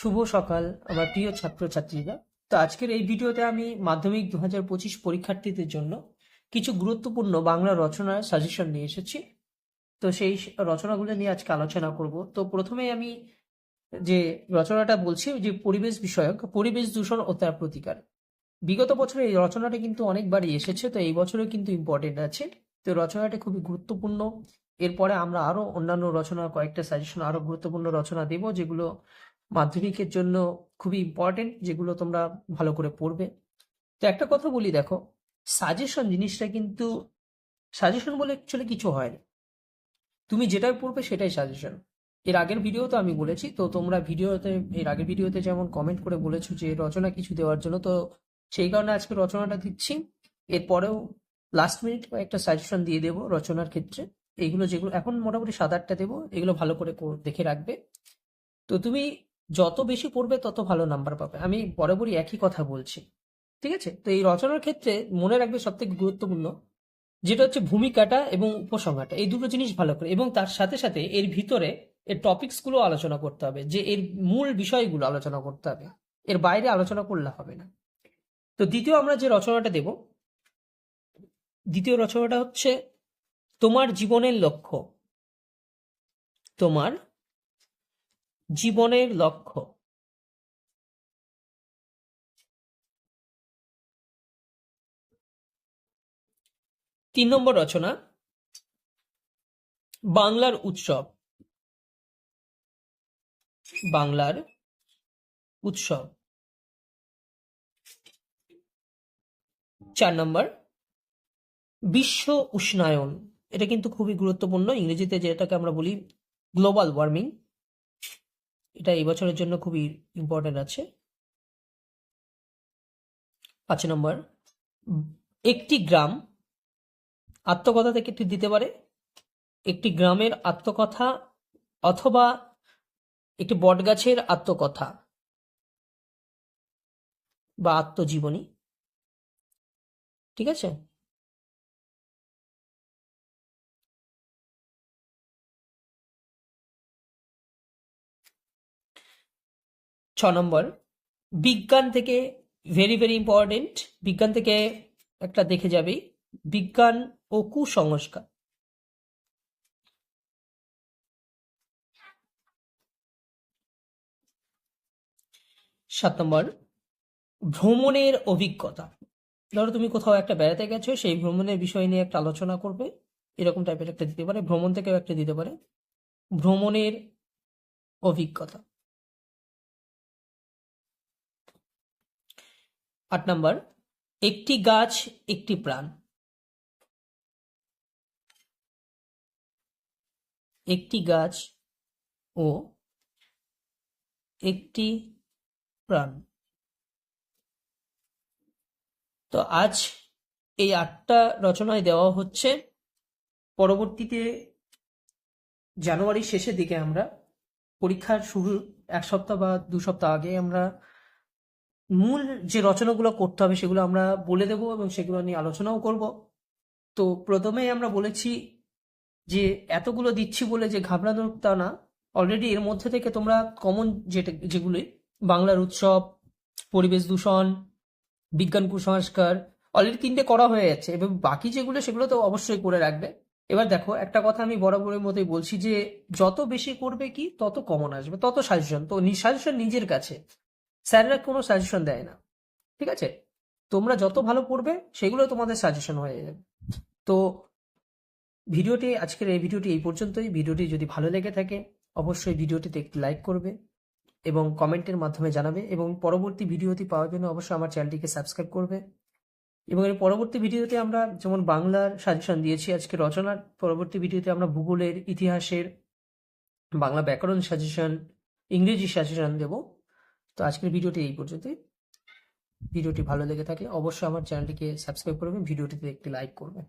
শুভ সকাল আমার প্রিয় ছাত্রছাত্রীরা। তো আজকের এই ভিডিওতে আমি মাধ্যমিক 2025 পরীক্ষার্থীদের জন্য কিছু গুরুত্বপূর্ণ বাংলা রচনার সাজেশন নিয়ে এসেছি। তো সেই রচনাগুলো নিয়ে আজকে আলোচনা করব। তো প্রথমেই আমি যে রচনাটা বলছি যে পরিবেশ বিষয়ক, পরিবেশ দূষণ ও তার প্রতিকার। বিগত বছরে এই রচনাটা কিন্তু অনেকবারই এসেছে, তো এই বছরেও কিন্তু ইম্পর্টেন্ট আছে। তো রচনাটা খুবই গুরুত্বপূর্ণ। এরপরে আমরা আরো অন্যান্য রচনা, কয়েকটা সাজেশন, আরো গুরুত্বপূর্ণ রচনা দেব যেগুলো মাধ্যমিকের জন্য খুবই ইম্পর্টেন্ট, যেগুলো তোমরা ভালো করে পড়বে। তো একটা কথা বলি, দেখো, সাজেশন জিনিসটা কিন্তু, সাজেশন বলে অ্যাকচুয়ালি কিছু হয় না। তুমি যেটাই পড়বে সেটাই সাজেশন। এর আগের ভিডিও তো আমি বলেছি, তো তোমরা ভিডিওতে, এর আগের ভিডিওতে যেমন কমেন্ট করে বলেছো যে রচনা কিছু দেওয়ার জন্য, তো সেই কারণে আজকে রচনাটা দিচ্ছি। এরপরেও লাস্ট মিনিট একটা সাজেশন দিয়ে দেবো রচনার ক্ষেত্রে। এইগুলো যেগুলো এখন মোটামুটি 7-8টা দেবো, এগুলো ভালো করে দেখে রাখবে। তো তুমি যত বেশি পড়বে তত ভালো নাম্বার পাবে, আমি বরাবরই একই কথা বলছি। ঠিক আছে? তো এই রচনার ক্ষেত্রে মনে রাখবে সবথেকে গুরুত্বপূর্ণ যেটা হচ্ছে ভূমিকাটা এবং উপসংহারটা, এই দুটো জিনিস ভালো করে, এবং তার সাথে সাথে এর ভিতরে এর টপিকস গুলো আলোচনা করতে হবে, যে এর মূল বিষয়গুলো আলোচনা করতে হবে, এর বাইরে আলোচনা করলে হবে না। তো দ্বিতীয় আমরা যে রচনাটা দেব, দ্বিতীয় রচনাটা হচ্ছে তোমার জীবনের লক্ষ্য। তোমার জীবনের লক্ষ্য। 3 নম্বর রচনা বাংলার উৎসব। বাংলার উৎসব। 4 নম্বর বিশ্ব উষ্ণায়ন। এটা কিন্তু খুবই গুরুত্বপূর্ণ, ইংরেজিতে যেটাকে আমরা বলি গ্লোবাল ওয়ার্মিং। এটা এই বছরের জন্য খুবই ইম্পর্টেন্ট আছে। 5 নম্বর একটি গ্রাম। আত্মকথা থেকে একটি দিতে পারে, একটি গ্রামের আত্মকথা, অথবা একটি বটগাছের আত্মকথা বা আত্মজীবনী। ঠিক আছে? 6 নম্বর বিজ্ঞান থেকে, ভেরি ভেরি ইম্পর্টেন্ট, বিজ্ঞান থেকে একটা দেখে যাবেই, বিজ্ঞান ও কুসংস্কার। 7 নম্বর ভ্রমণের অভিজ্ঞতা। ধরো তুমি কোথাও একটা বেড়াতে গেছো, সেই ভ্রমণের বিষয় নিয়ে একটা আলোচনা করবে, এরকম টাইপের একটা দিতে পারে, ভ্রমণ থেকেও একটা দিতে পারে, ভ্রমণের অভিজ্ঞতা। 8 নম্বর একটি গাছ একটি প্রাণ। একটি গাছ ও একটি প্রাণ। তো আজ এই 8টা রচনায় দেওয়া হচ্ছে। পরবর্তীতে জানুয়ারির শেষের দিকে আমরা, পরীক্ষার শুরু 1 সপ্তাহ বা 2 সপ্তাহ আগে, আমরা মূল যে রচনাগুলো করতে হবে সেগুলো আমরা বলে দেবো এবং সেগুলো নিয়ে আলোচনাও করব। তো প্রথমেই আমরা বলেছি যে এতগুলো দিচ্ছি বলে যে ঘাবড়ানোর তা না। অলরেডি এর মধ্যে থেকে তোমরা কমন যেগুলি বাংলার উৎসব, পরিবেশ দূষণ, বিজ্ঞান কুসংস্কার, অলরেডি 3টে করা হয়ে যাচ্ছে, এবং বাকি যেগুলো সেগুলো তো অবশ্যই করে রাখবে। এবার দেখো, একটা কথা আমি বরাবরের মতোই বলছি যে যত বেশি করবে কি তত কমন আসবে, তত সাজেশন। তো সাজেশন নিজের কাছে, স্যাররা কোনো সাজেশন দেয় না। ঠিক আছে? তোমরা যত ভালো পড়বে সেগুলো তোমাদের সাজেশন হয়ে যাবে। তো আজকের এই ভিডিওটি এই পর্যন্তই। ভিডিওটি যদি ভালো লেগে থাকে অবশ্যই ভিডিওটিতে একটি লাইক করবে এবং কমেন্টের মাধ্যমে জানাবে, এবং পরবর্তী ভিডিওটি পাওয়ার জন্য অবশ্যই আমার চ্যানেলটিকে সাবস্ক্রাইব করবে। এবং এর পরবর্তী ভিডিওতে আমরা যেমন বাংলার সাজেশন দিয়েছি আজকে রচনার, পরবর্তী ভিডিওতে আমরা ভূগোলের, ইতিহাসের, বাংলা ব্যাকরণ সাজেশন, ইংরেজি সাজেশন দেব। তো আজকের ভিডিওটি এই পর্যন্তই। ভিডিওটি ভালো লেগে থাকে অবশ্যই আমার চ্যানেলটিকে সাবস্ক্রাইব করবেন, ভিডিওটিতে একটি লাইক করবেন।